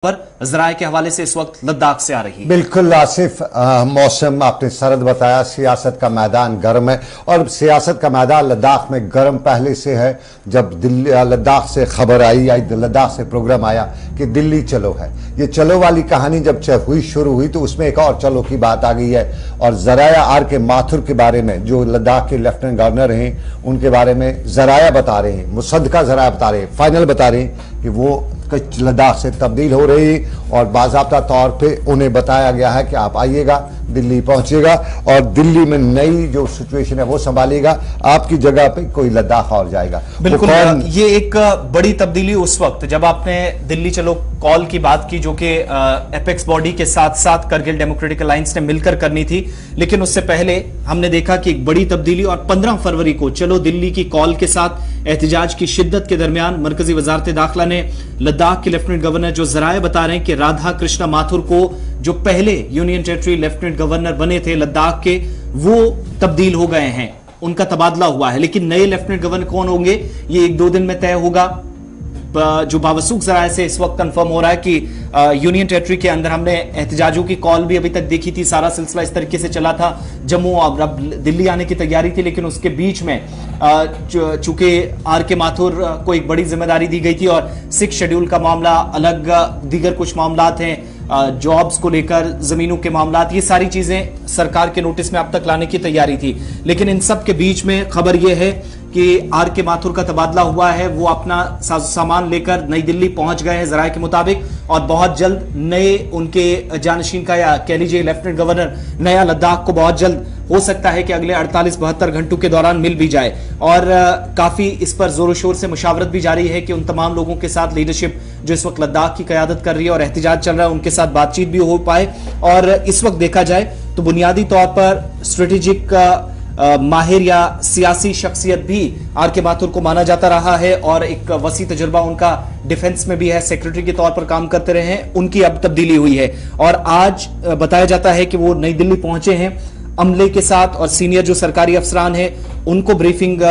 पर जराए के हवाले से इस वक्त लद्दाख से आ रही है। बिल्कुल आसिफ, मौसम आपने सरद बताया, सियासत का मैदान गर्म है और सियासत का मैदान लद्दाख में गर्म पहले से है। जब दिल्ली लद्दाख से खबर आई लद्दाख से प्रोग्राम आया कि दिल्ली चलो है, ये चलो वाली कहानी जब शुरू हुई तो उसमें एक और चलो की बात आ गई है। और जराया आर के माथुर के बारे में, जो लद्दाख के लेफ्टिनेंट गवर्नर हैं, उनके बारे में जराया बता रहे हैं, मुसद्दका जराया बता रहे हैं, फाइनल बता रहे हैं कि वो लद्दाख से तब्दील हो रही और बाज़ाब्ता तौर पे उन्हें बताया गया है कि आप आइएगा, दिल्ली पहुंचिएगा और दिल्ली में नई जो सिचुएशन है वो संभालिएगा, आपकी जगह पे कोई लद्दाख और जाएगा। बिल्कुल, ये एक बड़ी तब्दीली उस वक्त जब आपने दिल्ली चलो कॉल की बात की, जो कि एपेक्स बॉडी के साथ साथ करगिल डेमोक्रेटिक अलायंस ने मिलकर करनी थी, लेकिन उससे पहले हमने देखा कि एक बड़ी तब्दीली और 15 फरवरी को चलो दिल्ली की कॉल के साथ एहतजाज की शिद्दत के दरमियान मरकजी वजारत दाखिला ने लद्दाख के लेफ्टिनेंट गवर्नर, जो जराए बता रहे हैं कि राधा कृष्णा माथुर को, जो पहले यूनियन टेरिटरी लेफ्टिनेंट गवर्नर बने थे लद्दाख के, वो तब्दील हो गए हैं, उनका तबादला हुआ है। लेकिन नए लेफ्टिनेंट गवर्नर कौन होंगे ये 1-2 दिन में तय होगा। जो बावसूख जराए से इस वक्त कंफर्म हो रहा है कि यूनियन टेरिटरी के अंदर हमने एहतजाजों की कॉल भी अभी तक देखी थी, सारा सिलसिला इस तरीके से चला था, जम्मू और अब दिल्ली आने की तैयारी थी, लेकिन उसके बीच में चूंकि आर के माथुर को एक बड़ी जिम्मेदारी दी गई थी और 6 शेड्यूल का मामला अलग, दीगर कुछ मामलात हैं, जॉब्स को लेकर, जमीनों के मामलात, ये सारी चीजें सरकार के नोटिस में अब तक लाने की तैयारी थी। लेकिन इन सब के बीच में खबर यह है कि आर के माथुर का तबादला हुआ है, वो अपना सामान लेकर नई दिल्ली पहुंच गए हैं जराये के मुताबिक, और बहुत जल्द नए उनके जानशीन का, या कह लीजिए लेफ्टिनेंट गवर्नर नया लद्दाख को बहुत जल्द हो सकता है कि अगले 48-72 घंटों के दौरान मिल भी जाए। और काफी इस पर जोरों शोर से मुशावरत भी जारी है कि उन तमाम लोगों के साथ लीडरशिप जो इस वक्त लद्दाख की क़यादत कर रही है और एहतजाज चल रहा है, उनके साथ बातचीत भी हो पाए। और इस वक्त देखा जाए तो बुनियादी तौर पर स्ट्रेटेजिक माहिर या सियासी शख्सियत भी आर के माथुर को माना जाता रहा है और एक वसी तजुर्बा उनका डिफेंस में भी है, सेक्रेटरी के तौर पर काम करते रहे हैं, उनकी अब तब्दीली हुई है। और आज बताया जाता है कि वो नई दिल्ली पहुंचे हैं अमले के साथ, और सीनियर जो सरकारी अफसरान हैं उनको ब्रीफिंग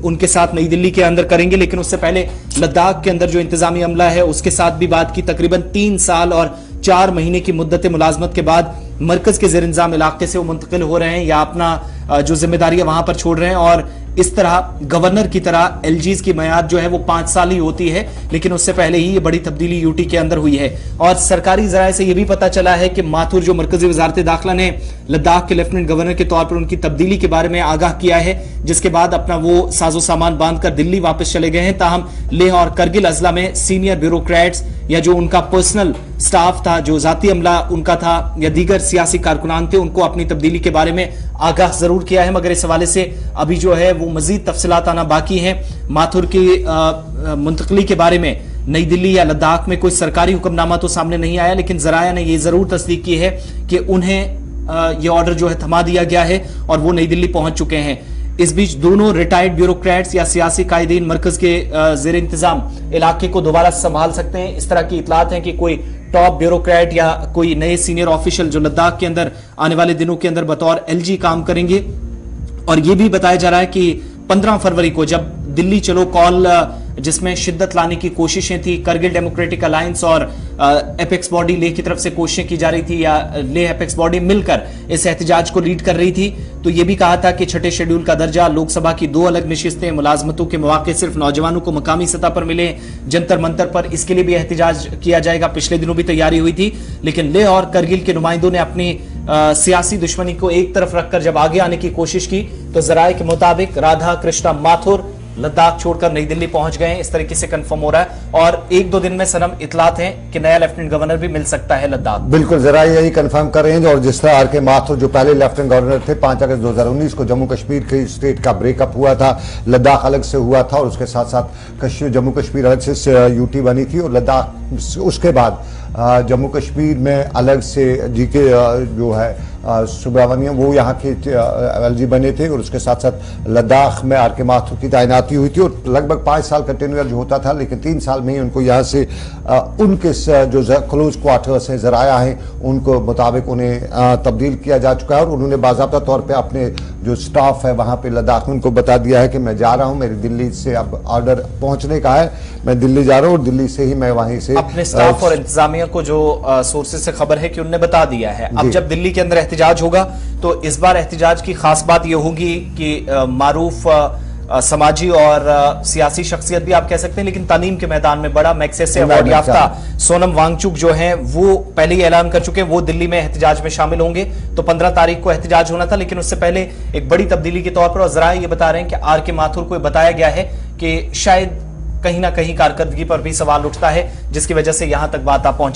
उनके साथ नई दिल्ली के अंदर करेंगे। लेकिन उससे पहले लद्दाख के अंदर जो इंतजामी अमला है उसके साथ भी बात की। तकरीबन 3 साल और 4 महीने की मुद्दत मुलाजमत के बाद मरकज के ज़ेर इंतजाम इलाके से वो मुंतकिल हो रहे हैं या अपना जो जिम्मेदारियां वहां पर छोड़ रहे हैं। और इस तरह गवर्नर की तरह एलजीज की मियाद जो है वो 5 साल ही होती है, लेकिन उससे पहले ही ये बड़ी तब्दीली यूटी के अंदर हुई है। और सरकारी जराये से यह भी पता चला है कि माथुर, जो मरकजी वजारत दाखिला ने लद्दाख के लेफ्टिनेंट गवर्नर के तौर पर उनकी तब्दीली के बारे में आगाह किया है, जिसके बाद अपना वो साजो सामान बांधकर दिल्ली वापस चले गए हैं। ताहम लेह और करगिल अजला में सीनियर ब्यूरोक्रेट्स या जो उनका पर्सनल स्टाफ था, जो जाती अमला उनका था, या दीगर सियासी कारकुनान थे, उनको अपनी तब्दीली के बारे में आगाह जरूर किया है। मगर इस हवाले से अभी जो है वो मजीद तफसीलात आना बाकी हैं। माथुर की मुंतकली के बारे में नई दिल्ली या लद्दाख में कोई सरकारी हुक्मनामा तो सामने नहीं आया, लेकिन जराया ने यह जरूर तस्दीक की है कि उन्हें यह ऑर्डर जो है थमा दिया गया है और वो नई दिल्ली पहुंच चुके हैं। इस बीच दोनों रिटायर्ड ब्यूरोक्रेट्स या सियासी कायदीन मरकज के जेर इंतजाम इलाके को दोबारा संभाल सकते हैं। इस तरह की इतलात हैं कि कोई टॉप ब्यूरोक्रेट या कोई नए सीनियर ऑफिशियल जो लद्दाख के अंदर आने वाले दिनों के अंदर बतौर एलजी काम करेंगे। और यह भी बताया जा रहा है कि 15 फरवरी को जब दिल्ली चलो कॉल, जिसमें शिद्दत लाने की कोशिशें थी, करगिल डेमोक्रेटिक अलायंस और एपेक्स बॉडी लेह की तरफ से कोशिशें की जा रही थी, या लेह एपेक्स बॉडी मिलकर इस एहतजाज को लीड कर रही थी, तो यह भी कहा था कि 6ठे शेड्यूल का दर्जा, लोकसभा की 2 अलग नशिस्तें, मुलाजमतों के मौके सिर्फ नौजवानों को मकामी सतह पर मिले, जंतर मंतर पर, इसके लिए भी एहतजाज किया जाएगा। पिछले दिनों भी तैयारी हुई थी, लेकिन लेह और करगिल के नुमाइंदों ने अपनी सियासी दुश्मनी को एक तरफ रखकर जब आगे आने की कोशिश की, तो जराये के मुताबिक राधा कृष्णा माथुर लद्दाख छोड़कर नई दिल्ली पहुंच गए हैं, इस तरीके से कंफर्म हो रहा है। और 1-2 दिन में सनम इतलात हैं कि नया लेफ्टिनेंट गवर्नर भी मिल सकता है लद्दाख। बिल्कुल, जरा यही कंफर्म कर रहे हैं। और जिस तरह आर के माथुर जो पहले लेफ्टिनेंट गवर्नर थे, 5 अगस्त 2019 को जम्मू कश्मीर के स्टेट का ब्रेकअप हुआ था, लद्दाख अलग से हुआ था और उसके साथ साथ जम्मू कश्मीर अलग से यूटी बनी थी, और लद्दाख उसके बाद जम्मू कश्मीर में अलग से जीके जो है सुब्रमण्यम वो यहाँ के एलजी बने थे, और उसके साथ साथ लद्दाख में आर के माथुर की तैनाती हुई थी। और लगभग 5 साल का टेन्योर जो होता था, लेकिन 3 साल में ही उनको यहाँ से उनके जो क्लोज क्वार्टर्स हैं, जराया हैं, उनको मुताबिक उन्हें तब्दील किया जा चुका है। और उन्होंने बाज़ाब्ता तौर पर अपने जो स्टाफ है वहां पे लद्दाख में, उनको बता दिया है कि मैं जा रहा हूं, मेरी दिल्ली से अब ऑर्डर पहुंचने का है, मैं दिल्ली जा रहा हूं और दिल्ली से ही मैं वहीं से अपने स्टाफ और इंतजामिया को जो सोर्सेज से खबर है कि उनने बता दिया है। अब जब दिल्ली के अंदर एहतजाज होगा तो इस बार एहतजाज की खास बात यह होगी कि मारूफ समाजी और सियासी शख्सियत भी आप कह सकते हैं, लेकिन तालीम के मैदान में बड़ा मैग्सेसे अवार्ड याफ्ता सोनम वांगचुक जो हैं वो पहले ही ऐलान कर चुके हैं वो दिल्ली में एहतजाज में शामिल होंगे। तो 15 तारीख को एहतजाज होना था, लेकिन उससे पहले एक बड़ी तब्दीली के तौर पर और जरा ये बता रहे हैं कि आर के माथुर को बताया गया है कि शायद कहीं ना कहीं कारकर्दगी पर भी सवाल उठता है, जिसकी वजह से यहां तक बात आप पहुंच